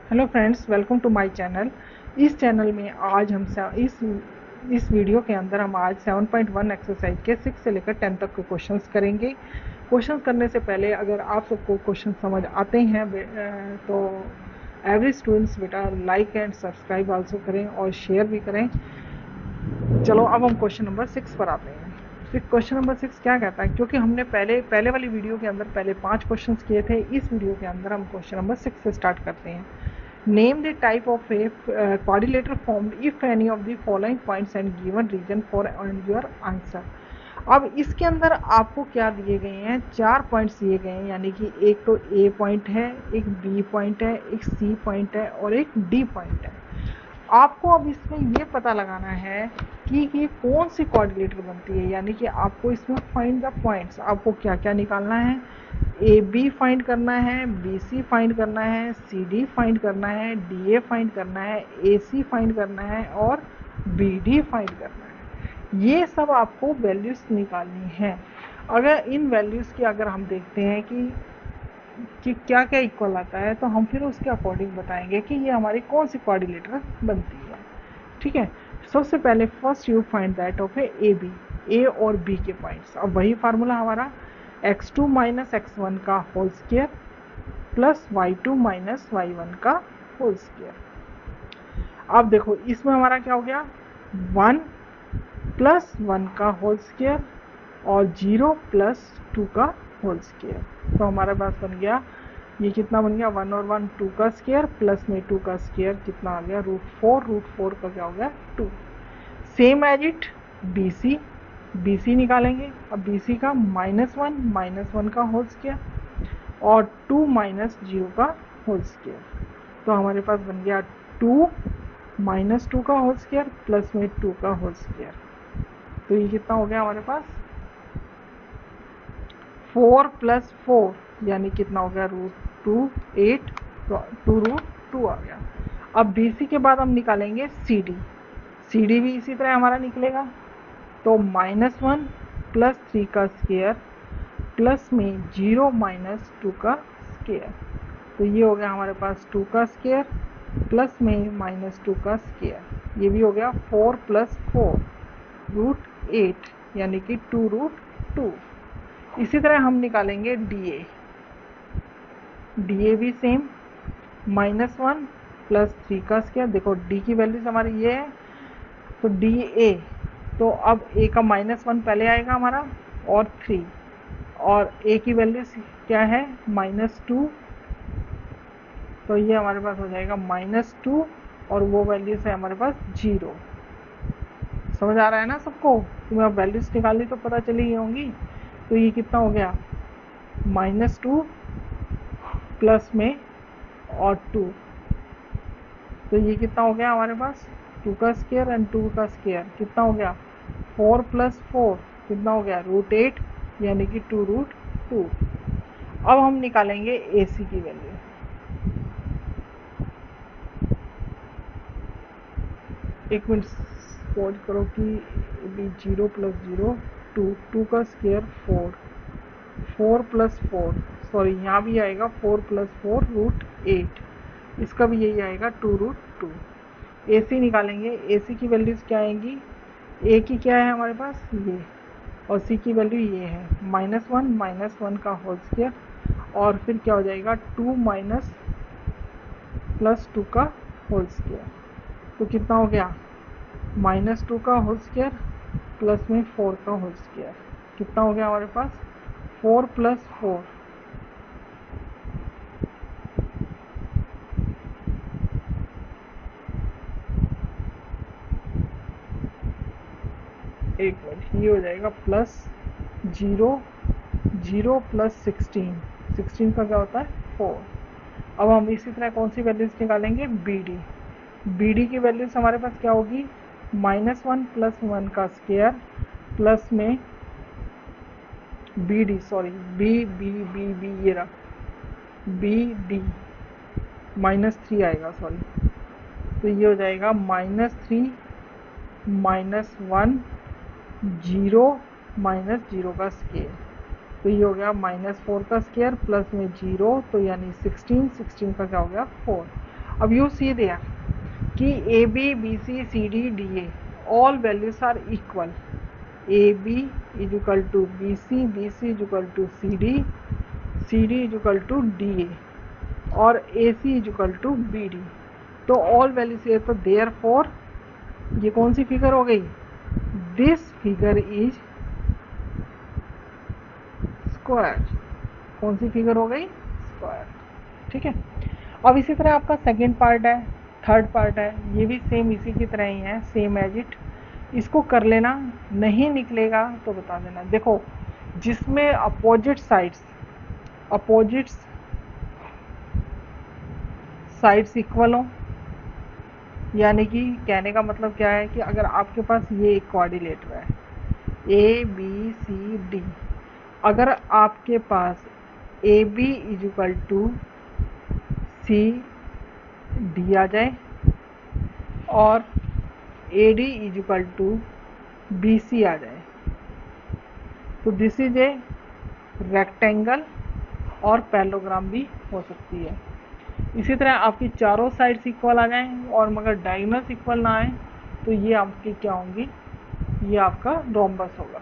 Hello friends, welcome to my channel. इस channel में आज हम इस वीडियो के अंदर हम आज 7.1 एक्सरसाइज के 6 से लेकर 10 तक के क्वेश्चंस करेंगे। क्वेश्चंस करने से पहले अगर आप सबको क्वेश्चन समझ आते हैं तो एवरी स्टूडेंट्स बेटा लाइक एंड सब्सक्राइब आल्सो करें और शेयर भी करें। चलो अब हम क्वेश्चन नंबर 6 पर आते हैं। क्वेश्चन नंबर 6 क्या कहता है, क्योंकि हमने पहले वाली वीडियो के अंदर पहले 5 क्वेश्चंस किए थे, इस वीडियो के अंदर हम क्वेश्चन नंबर 6 से स्टार्ट करते हैं। Name the type of a quadrilateral formed if any of the following points and given reason for and your answer। अब इसके अंदर आपको क्या दिए गए हैं, 4 पॉइंट्स दिए गए हैं, यानी कि एक तो ए पॉइंट है, एक बी पॉइंट है, एक सी पॉइंट है और एक डी पॉइंट है। आपको अब इसमें ये पता लगाना है कि कौन सी क्वाड्रिलेटरल बनती है, यानी कि आपको इसमें फाइंड द पॉइंट्स, आपको क्या क्या निकालना है। ए बी फाइंड करना है, बी सी फाइंड करना है, सी डी फाइंड करना है, डी ए फाइंड करना है, ए सी फाइंड करना है और बी डी फाइंड करना है। ये सब आपको वैल्यूज निकालनी है। अगर इन वैल्यूज की अगर हम देखते हैं कि क्या क्या इक्वल आता है, तो हम फिर उसके अकॉर्डिंग बताएंगे कि ये हमारी कौन सी क्वाड्रिलेटरल बनती है। ठीक है, सबसे पहले first you find that of A B, A और बी के पॉइंट्स। अब वही फार्मूला हमारा x2 माइनस x1 का whole square plus y2 minus y1 का होल स्क्वायर। अब देखो इसमें हमारा क्या हो गया, 1 प्लस 1 का होल स्क्वायर और 0 प्लस 2 का होल स्क्वायर। तो हमारे पास बन गया, ये कितना बन गया, 1 और 1 2 का स्क्वायर प्लस में 2 का स्क्वायर कितना आ गया, √4 का क्या हो गया 2। Same as it B C निकालेंगे। अब बी सी का -1 का होल स्क्वायर और 2 माइनस 0 का होल स्क्वायर। तो हमारे पास बन गया 2 माइनस 2 का होल स्क्वायर प्लस में 2 का होल स्क्वायर। तो ये कितना हो गया हमारे पास, 4 प्लस 4 यानी कितना हो गया, √2 8, तो 2√2 आ गया। अब बी सी के बाद हम निकालेंगे सी डी भी इसी तरह हमारा निकलेगा। तो -1 प्लस 3 का स्क्वायर प्लस में 0 माइनस 2 का स्क्वायर। तो ये हो गया हमारे पास 2 का स्क्वायर प्लस में -2 का स्क्वायर। ये भी हो गया 4 प्लस 4 √8 यानी कि 2√2। इसी तरह हम निकालेंगे डी ए भी सेम, -1 प्लस 3 का स्क्वायर। देखो डी की वैल्यूज हमारी ये है, तो डी ए, तो अब ए का -1 पहले आएगा हमारा और 3, और ए की वैल्यू क्या है -2, तो ये हमारे पास हो जाएगा -2 और वो वैल्यूज है हमारे पास 0। समझ आ रहा है ना सबको, तुम्हें अब वैल्यूज निकालनी तो पता चली ही होंगी। तो ये कितना हो गया, -2 प्लस में और 2, तो ये कितना हो गया हमारे पास 2 का स्क्वायर एंड 2 का स्क्वायर कितना हो गया, 4 प्लस 4 कितना हो गया √8 यानी कि 2√2। अब हम निकालेंगे ए सी की वैल्यू। एक मिनट सपोज करो कि 0 प्लस 0 2 का स्क्वायर 4 प्लस 4, सॉरी यहाँ भी आएगा 4 प्लस 4 √8, इसका भी यही आएगा 2√2। ए सी निकालेंगे, ए सी की वैल्यूज क्या आएंगी, ए की क्या है हमारे पास ये, और सी की वैल्यू ये है -1 का होल स्क्वायर और फिर क्या हो जाएगा 2 माइनस प्लस 2 का होल स्क्वायर। तो कितना हो गया, -2 का होल स्क्वायर प्लस में 4 का होल स्क्वायर कितना हो गया हमारे पास 4 प्लस 4, एक मिनट, ये हो जाएगा +0 प्लस 16 का क्या होता है 4। अब हम इसी तरह कौन सी वैल्यूज निकालेंगे, बी डी की वैल्यूज हमारे पास क्या होगी, -1 प्लस 1 का स्क्वायर प्लस में B D, sorry B B B B ये रहा बी डी -3 आएगा, सॉरी। तो ये हो जाएगा -3 -1 0 -0 का स्क्वायर। तो ये हो गया -4 का स्क्वायर प्लस में 0, तो यानी 16 का क्या हो गया 4। अब यू सी देयर कि A B B C C D D A all values are equal, A B is equal to B C is equal to C D is equal to D A और A C is equal to B D. तो all values है, तो there for ये कौन सी figure हो गई, this figure is square. कौन सी figure हो गई, स्क्वायर। ठीक है। अब इसी तरह आपका सेकेंड पार्ट है, थर्ड पार्ट है, ये भी सेम इसी की तरह ही है, सेम एज इट। इसको कर लेना, नहीं निकलेगा तो बता देना। देखो जिसमें अपोजिट साइड्स इक्वल हो, यानी कि कहने का मतलब क्या है कि अगर आपके पास ये एक कोऑर्डिनेटर है ए बी सी डी, अगर आपके पास A B is equal to C D आ जाए और A D is equal to B C आ जाए, तो दिस इज ए रेक्टेंगल और पैरेललोग्राम भी हो सकती है। इसी तरह आपकी चारों साइड्स इक्वल आ जाएं और मगर डायगोनल्स इक्वल ना आए तो ये आपकी क्या होंगी, ये आपका रोम्बस होगा।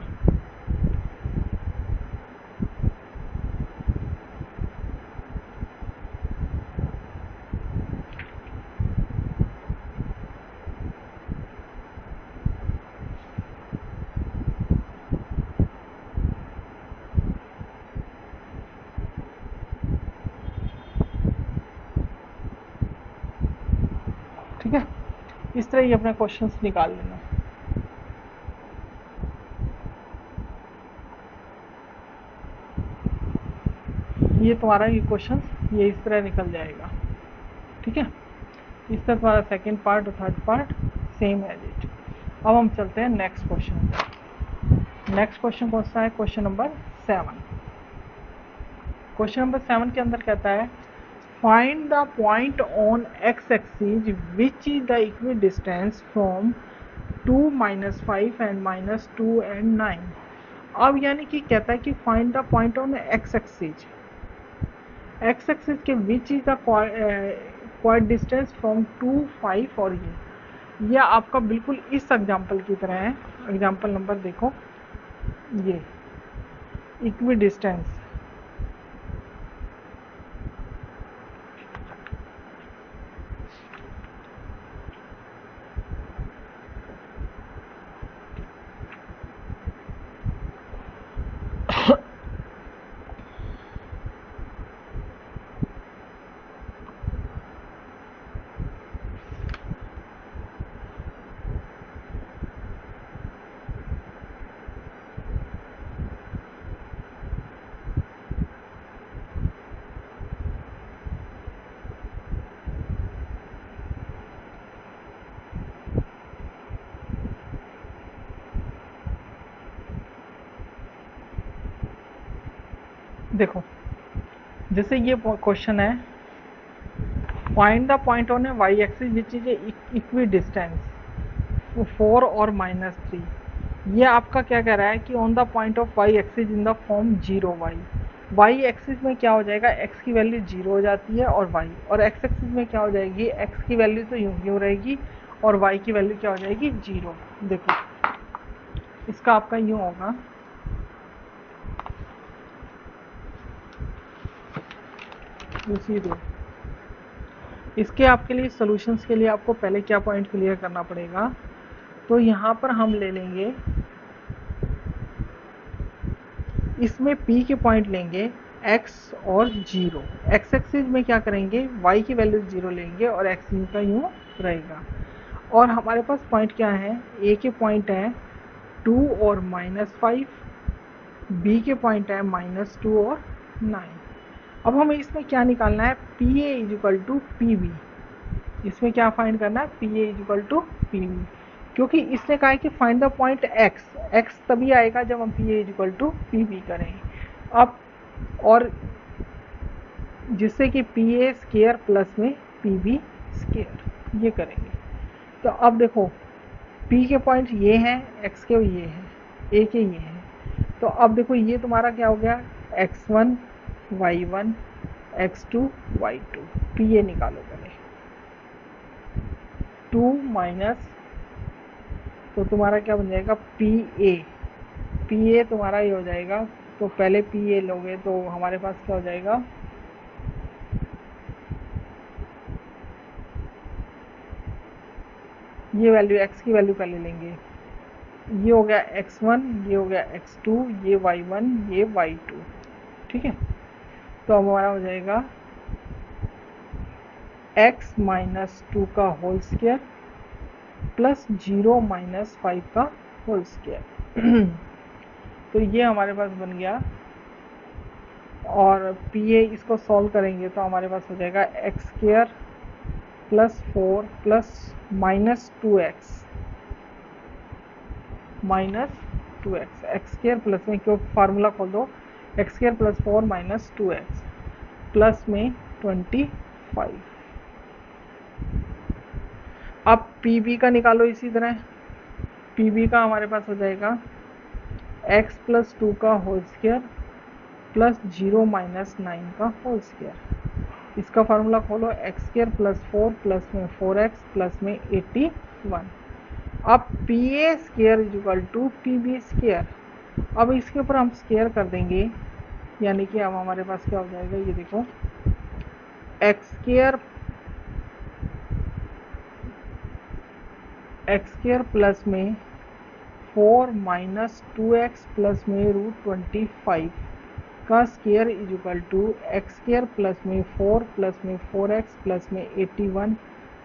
ठीक है, इस तरह ये अपने क्वेश्चंस निकाल लेना। ये तुम्हारा ये क्वेश्चन ये इस तरह निकल जाएगा। ठीक है, इस तरह तुम्हारा सेकेंड पार्ट और third part same as it. अब हम चलते हैं नेक्स्ट क्वेश्चन पर। नेक्स्ट क्वेश्चन कौन सा है, क्वेश्चन नंबर 7। क्वेश्चन नंबर 7 के अंदर कहता है find the point on X axis which is the equidistance from 2 -5 and -2 and 9। अब यानी कि कहता है कि find the point on X axis, X axis के which is the quad distance from 2, 5 और ये आपका बिल्कुल इस एग्जाम्पल की तरह है। एग्जाम्पल नंबर देखो, ये इक्वी डिस्टेंस देखो, जैसे ये क्वेश्चन है find the point on a Y axis which is equidistance 4 और -3। ये आपका क्या कह रहा है कि on the point of Y axis in the form 0 Y. Y axis में क्या हो जाएगा, एक्स की वैल्यू 0 हो जाती है और वाई, और एक्स एक्सिस में क्या हो जाएगी, एक्स की वैल्यू तो यूं रहेगी और वाई की वैल्यू क्या हो जाएगी, 0। देखो इसका आपका यूं होगा, इसके आपके लिए सॉल्यूशंस के लिए आपको पहले क्या पॉइंट क्लियर करना पड़ेगा, तो यहाँ पर हम ले लेंगे, इसमें P के पॉइंट लेंगे x और 0। x एक्सिस में क्या करेंगे, y की वैल्यू 0 लेंगे और x का यूँ रहेगा। और हमारे पास पॉइंट क्या है, A के पॉइंट है 2 और -5, B के पॉइंट है -2 और 9। अब हमें इसमें क्या निकालना है, PA is equal to PB। इसमें क्या फाइंड करना है, PA is equal to PB, क्योंकि इसने कहा है कि फाइंड द पॉइंट x तभी आएगा जब हम PA is equal to PB करें। अब और जिससे कि PA स्क्वायर प्लस में PB स्क्वायर ये करेंगे। तो अब देखो P के पॉइंट ये हैं, x के ये हैं, A के ये हैं। तो अब देखो ये तुम्हारा क्या हो गया, x1 y1 x2 y2, PA निकालो पहले। टू माइनस, तो तुम्हारा क्या बन जाएगा पी ए, पी ए तुम्हारा ये हो जाएगा। तो पहले पी ए लोगे तो हमारे पास क्या हो जाएगा, ये वैल्यू x की वैल्यू पहले लेंगे, ये हो गया x1, ये हो गया x2, ये y1, ये y2, ठीक है। तो अब हमारा हो जाएगा x माइनस 2 का होल स्क्वायर प्लस 0 माइनस 5 का होल स्क्वायर। तो ये हमारे पास बन गया। और पी ए इसको सॉल्व करेंगे तो हमारे पास हो जाएगा x square plus 4 plus minus 2x x square plus में, क्यों फार्मूला खोल दो, x square plus 4 minus 2x plus में 25। अब पी बी का निकालो इसी तरह। पी बी का हमारे पास हो जाएगा x प्लस 2 का होल स्क्वायर प्लस 0 माइनस 9 का होल स्क्वायर। इसका फार्मूला खोलो, एक्स स्क्वायर प्लस 4 प्लस में 4x प्लस में 81। अब P A square is equal to P B square. अब इसके ऊपर हम स्क्वायर कर देंगे, यानी कि अब हमारे पास क्या हो जाएगा, ये देखो एक्स स्क्वायर प्लस में 4 माइनस 2x प्लस में √25 का square is equal to X square plus में 4 प्लस में 4x प्लस में 81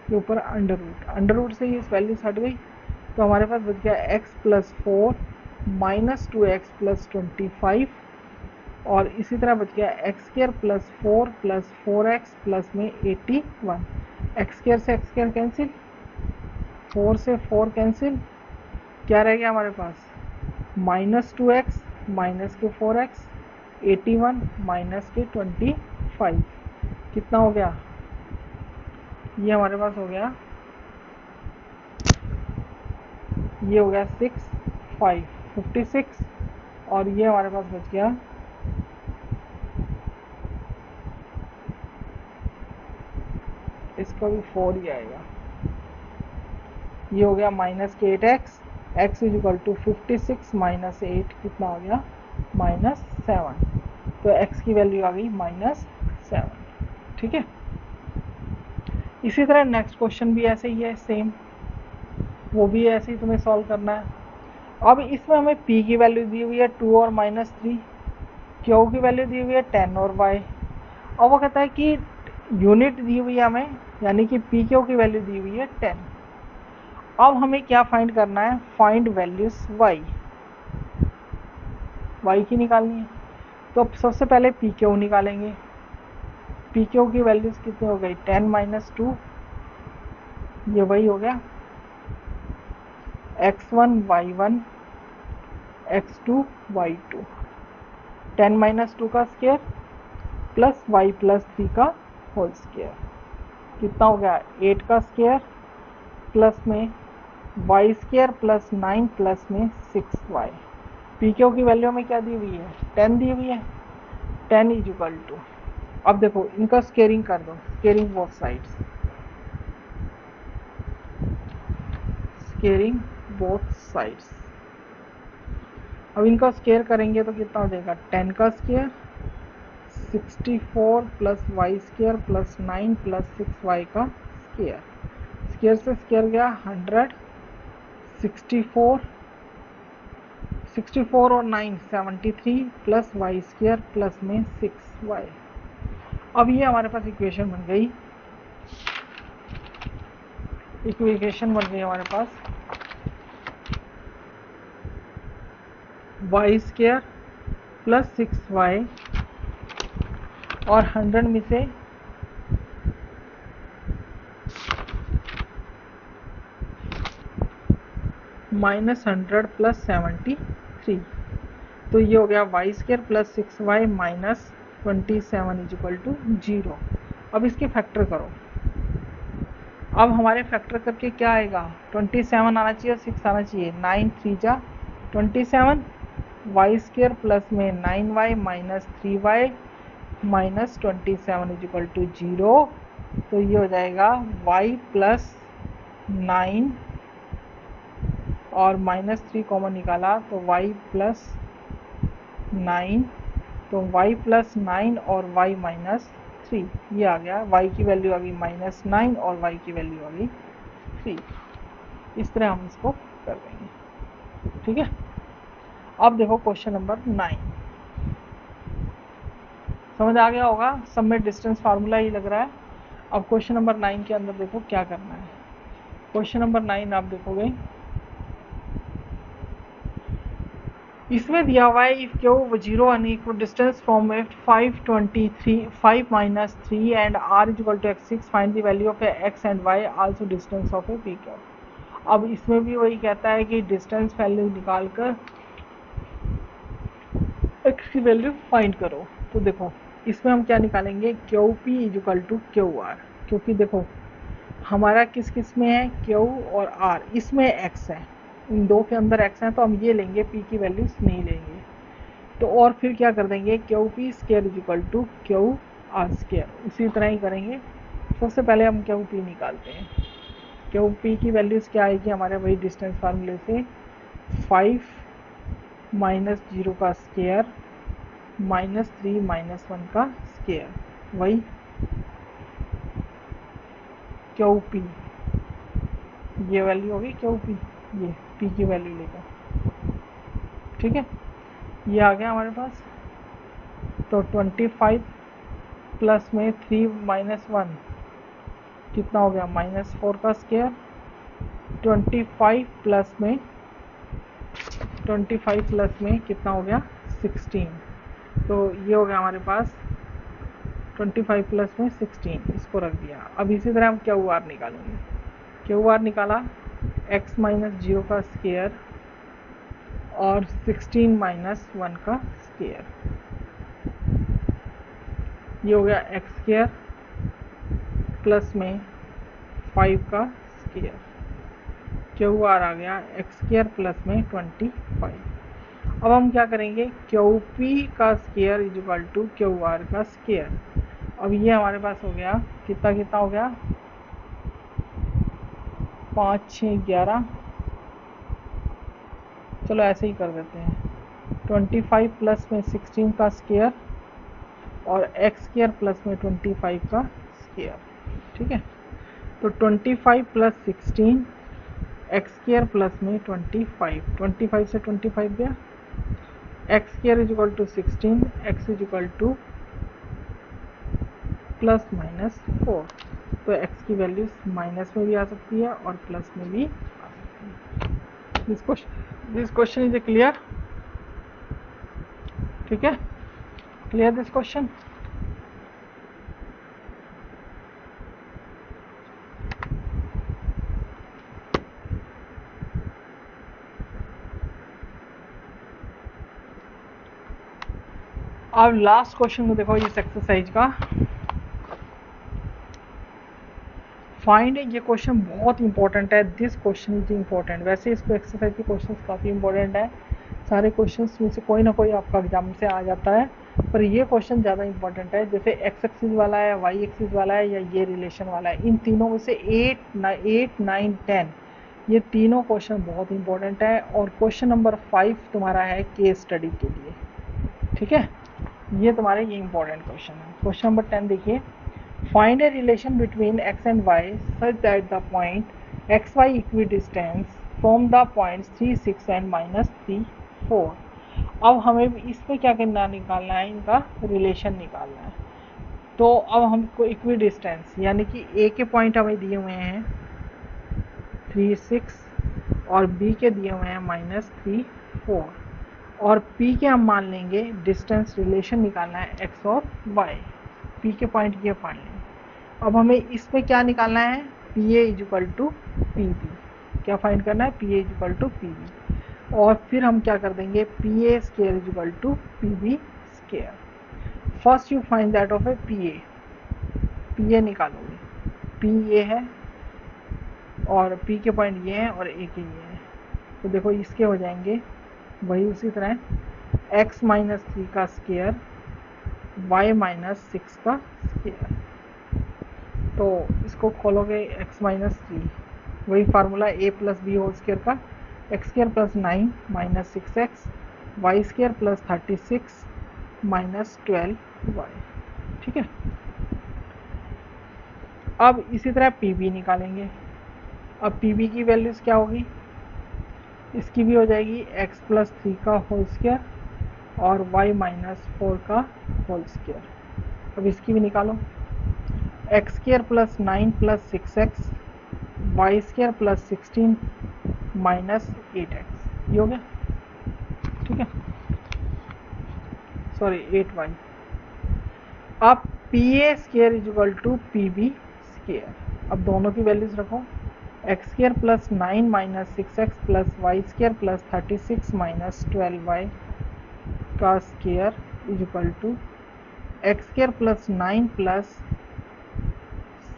के ऊपर अंडर रूट से इस वैल्यू हट गई। तो हमारे पास बच गया x plus 4 minus 2x plus 25, और इसी तरह बच गया X square plus 4 plus 4x plus में 81। एक्स स्क्वायर से एक्स स्क्वायर कैंसिल, 4 से 4 कैंसिल, क्या रह गया हमारे पास माइनस 2x माइनस के 4x 81 माइनस के 25, कितना हो गया, ये हमारे पास हो गया, ये हो गया 56, और ये हमारे पास बच गया इसका भी 4 ही आएगा, ये हो गया माइनस के 8x, x is equal to 56 minus 8 कितना हो गया -7। तो x की वैल्यू आ गई -7, ठीक है। इसी तरह नेक्स्ट क्वेश्चन भी ऐसे ही है, सेम, वो भी ऐसे ही तुम्हें सॉल्व करना है। अब इसमें हमें p की वैल्यू दी हुई है 2 और -3, q की वैल्यू दी हुई है 10 और y। और वो कहता है कि यूनिट दी हुई है हमें, यानी कि पी क्यू की वैल्यू दी हुई है 10। अब हमें क्या फाइंड करना है, फाइंड वैल्यूज y की निकालनी है। तो अब सबसे पहले पी क्यू निकालेंगे। पी क्यू की वैल्यूज कितनी हो गई 10 माइनस 2, ये वही हो गया x1 y1 x2 y2, 10 minus 2 का स्क्वायर प्लस y प्लस 3 का होल स्क्वायर, कितना हो गया 8 का स्क्वायर प्लस में y स्क्वायर प्लस 9 प्लस में 6y। पी क्यू की वैल्यू में क्या दी हुई है 10 दी हुई है, 10 इज इक्वल टू, अब देखो इनका स्केयरिंग कर दो, squaring both sides, squaring both sides. अब इनका स्केयर करेंगे तो कितना हो जाएगा 10 का square 64 plus Y square plus 9 plus 6y का स्क्वायर, स्क्वायर से स्क्वायर गया 100, 64 और 9 73 प्लस वाई स्क्वायर प्लस में 6y। अब ये हमारे पास इक्वेशन बन गई, हमारे पास वाई स्क्वायर प्लस 6y और 100 में से -100 प्लस 73, तो ये हो गया Y square plus 6y minus 27 is equal to 0। अब इसके फैक्टर करो, अब हमारे फैक्टर करके क्या आएगा 27 आना चाहिए और 6 आना चाहिए, 9 3 जा 27, वाई स्क्वायर प्लस में 9y minus 3y minus 27 is equal to 0। तो ये हो जाएगा y प्लस 9 और -3 कॉमन निकाला तो y प्लस 9, तो y प्लस 9 और y माइनस 3, ये आ गया। y की वैल्यू आ गई -9 और y की वैल्यू आ गई 3। इस तरह हम इसको कर देंगे, ठीक है। अब देखो क्वेश्चन नंबर 9, समझ आ गया होगा, सब में डिस्टेंस फार्मूला ही लग रहा है। अब क्वेश्चन नंबर 9 के अंदर देखो क्या करना है। क्वेश्चन नंबर 9 आप देखोगे, इसमें दिया हुआ है if Q 0 unequal distance from F 5 minus 3 and r is equal to x6 find the value of x and y also distance of A P Q. अब इसमें भी वही कहता है कि डिस्टेंस वैल्यू निकाल कर x की वैल्यू फाइंड करो। तो देखो इसमें हम क्या निकालेंगे, Q P is equal to Q R, क्योंकि देखो हमारा किस किस में है, क्यू और आर, इसमें x है, इन दो के अंदर x है, तो हम ये लेंगे, p की वैल्यूज नहीं लेंगे। तो और फिर क्या कर देंगे, Q P square is equal to Q R square, उसी तरह ही करेंगे। सबसे पहले हम क्यू पी निकालते हैं। क्यू पी की वैल्यूज क्या आएगी हमारे, वही डिस्टेंस फार्मूले से 5 माइनस 0 का स्क्वायर -3 -1 का स्क्वायर, वही क्यू पी, ये वैल्यू होगी क्यू पी, ये पी की वैल्यू लेकर, ठीक है। ये आ गया हमारे पास। तो 25 प्लस में 3 -1 कितना हो गया, -4 का स्क्वायर। 25 प्लस में कितना हो गया, 16। तो ये हो गया हमारे पास 25 प्लस में 16, इसको रख दिया। अब इसी तरह हम क्यू आर निकालेंगे। क्यू आर निकाला x माइनस 0 का स्क्वायर और 16 -1 का स्क्वायर, ये हो गया x स्क्वायर प्लस में 5 का स्क्वायर। क्यू आर आ गया x स्क्वायर प्लस में 25। अब हम क्या करेंगे, क्यू पी का square is equal to Q R का स्क्वायर। अब ये हमारे पास हो गया, कितना कितना हो गया, 5 6 11, चलो ऐसे ही कर देते हैं। 25 प्लस में 16 का स्क्वायर और एक्स स्क्वायर प्लस में 25 का स्क्वायर, ठीक है। तो 25 प्लस 16 एक्स स्क्वायर प्लस में 25 से 25 गया, X square is equal to 16, X is equal to plus minus 4। तो x की वैल्यूज माइनस में भी आ सकती है और प्लस में भी आ सकती है। This question is a clear, ठीक है, क्लियर दिस क्वेश्चन। अब लास्ट क्वेश्चन को देखो, इस एक्सरसाइज का फाइंड। ये क्वेश्चन बहुत इंपॉर्टेंट है, दिस क्वेश्चन इज इम्पोर्टेंट। वैसे इसको एक्सरसाइज के क्वेश्चन काफ़ी इंपॉर्टेंट है, सारे क्वेश्चन में से कोई ना कोई आपका एग्जाम से आ जाता है, पर ये क्वेश्चन ज़्यादा इंपॉर्टेंट है। जैसे एक्स एक्सिस वाला है, वाई एक्सिस वाला है, या ये रिलेशन वाला है, इन तीनों में से 8 9 10 ये तीनों क्वेश्चन बहुत इंपॉर्टेंट है। और क्वेश्चन नंबर 5 तुम्हारा है केस स्टडी के लिए, ठीक है। ये तुम्हारे ये इंपॉर्टेंट क्वेश्चन है। क्वेश्चन नंबर 10 देखिए, find a relation between x and y such that the point X Y equidistance from the points 3 6 and -3 4। अब हमें इसमें क्या करना, निकालना है, इनका रिलेशन निकालना है। तो अब हमको इक्विडिस्टेंस यानी कि a के पॉइंट हमें दिए हुए हैं 3 6 और b के दिए हुए हैं -3 4, और P के हम मान लेंगे डिस्टेंस, रिलेशन निकालना है x और y, P के पॉइंट ये फाइंड लेंगे। अब हमें इसमें क्या निकालना है, PA is equal to PB, क्या फाइंड करना है, PA is equal to PB। और फिर हम क्या कर देंगे, PA square is equal to PB square. First you find that of a PA निकालोगे, P ये है और P के पॉइंट ये हैं और A के ये हैं। तो देखो इसके हो जाएंगे वही उसी तरह x माइनस 3 का स्क्वायर y माइनस 6 का स्क्वायर। तो इसको खोलोगे x माइनस 3 वही formula A plus B whole square का, X square plus 9 minus 6x, Y square plus 36 minus 12y। ठीक है, अब इसी तरह पी बी निकालेंगे। अब पी बी की वैल्यूज़ क्या होगी, इसकी भी हो जाएगी x प्लस 3 का होल स्क्वायर और y माइनस 4 का होल स्क्वायर। अब इसकी भी निकालो, X square plus 9 plus 6x, Y square plus 16 minus 8x, ये हो गया। ठीक है, सॉरी 8y। अब P A square is equal to P B square. अब दोनों की वैल्यूज रखो, X square plus 9 minus 6x plus Y square plus 36 minus 12y का square is equal to X square plus 9 plus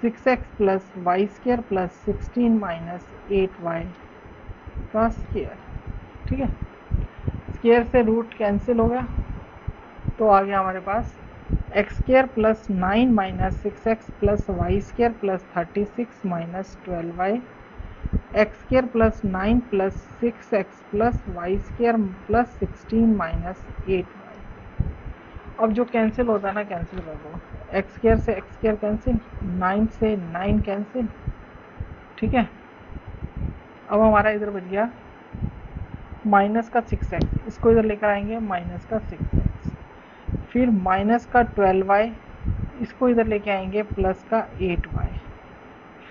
6x plus Y square plus 16 minus 8y का square. ठीक है, square से root cancel हो गया, तो आ गया हमारे पास X square plus 9 minus 6x plus Y square plus 36 minus 12y, X square plus 9 plus 6x plus Y square plus 16 minus 8y। अब जो कैंसिल होता है ना, कैंसिल कर दो, एक्स स्क्वायर से एक्स स्क्वायर कैंसिल, 9 से 9 कैंसिल। ठीक है, अब हमारा इधर बच गया माइनस का 6x, इसको इधर लेकर आएंगे माइनस का 6x, फिर माइनस का 12y, इसको इधर लेके आएंगे प्लस का 8y,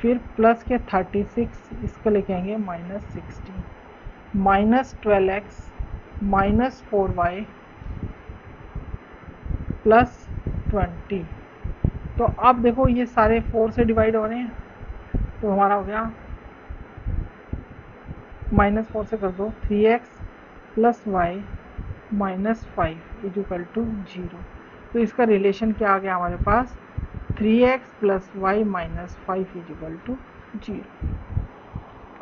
फिर प्लस के 36, इसको लेके आएंगे minus 16, minus 12x minus 4y plus 20। तो अब देखो ये सारे 4 से डिवाइड हो रहे हैं, तो हमारा हो गया माइनस 4 से कर दो 3x plus Y minus 5 is equal to 0। तो इसका रिलेशन क्या आ गया हमारे पास, 3x plus Y minus 5 is equal to 0।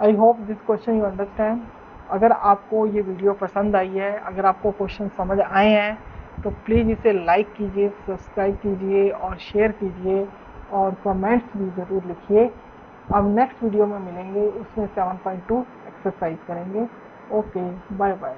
I hope this question you understand. अगर आपको ये वीडियो पसंद आई है, अगर आपको क्वेश्चन समझ आए हैं, तो प्लीज़ इसे लाइक कीजिए, सब्सक्राइब कीजिए और शेयर कीजिए और कमेंट्स भी ज़रूर लिखिए। अब नेक्स्ट वीडियो में मिलेंगे, उसमें 7.2 एक्सरसाइज करेंगे। Okay, bye bye.